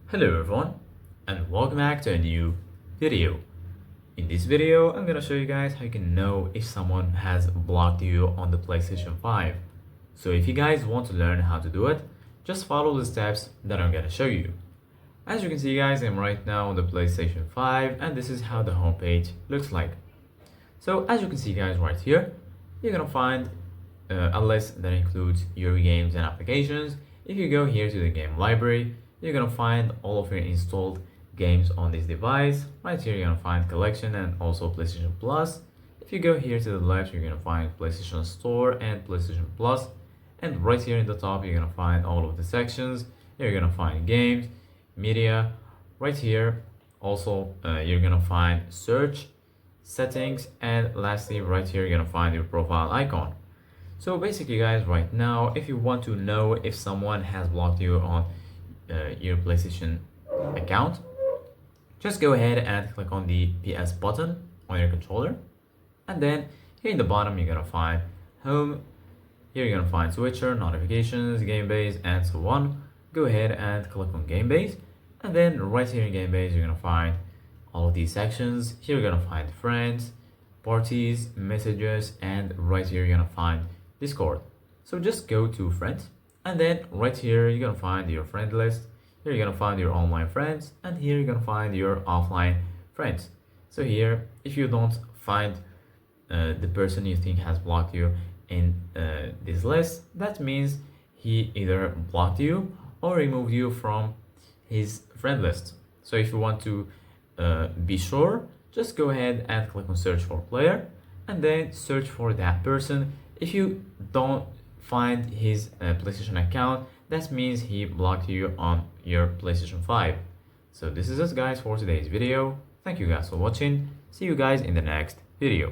Hello everyone and welcome back to a new video. In this video, I'm gonna show you guys how you can know if someone has blocked you on the PlayStation 5. So if you guys want to learn how to do it, just follow the steps that I'm gonna show you. As you can see guys, I'm right now on the PlayStation 5 and this is how the homepage looks like. So as you can see guys right here, you're gonna find a list that includes your games and applications. If you go here to the game library, you're gonna find all of your installed games on this device. Right here, you're gonna find collection and also PlayStation Plus. If you go here to the left, you're gonna find PlayStation Store and PlayStation Plus. And right here in the top, you're gonna find all of the sections. Here you're gonna find games, media. Right here, also, you're gonna find search, settings, and lastly, right here, you're gonna find your profile icon. So basically guys, right now, if you want to know if someone has blocked you on your PlayStation account, just go ahead and click on the PS button on your controller, and then here in the bottom you're gonna find home. Here you're gonna find switcher, notifications, game base, and so on. Go ahead and click on game base, and then right here in game base you're gonna find all of these sections. Here you're gonna find friends, parties, messages, and right here you're gonna find Discord. So just go to friends, and then right here you're gonna find your friend list. Here you're gonna find your online friends, and here you're gonna find your offline friends. So here, if you don't find the person you think has blocked you in this list, that means he either blocked you or removed you from his friend list. So if you want to be sure, just go ahead and click on search for player, and then search for that person. If you don't find his PlayStation account, that means he blocked you on your PlayStation 5. So this is it guys for today's video. Thank you guys for watching. See you guys in the next video.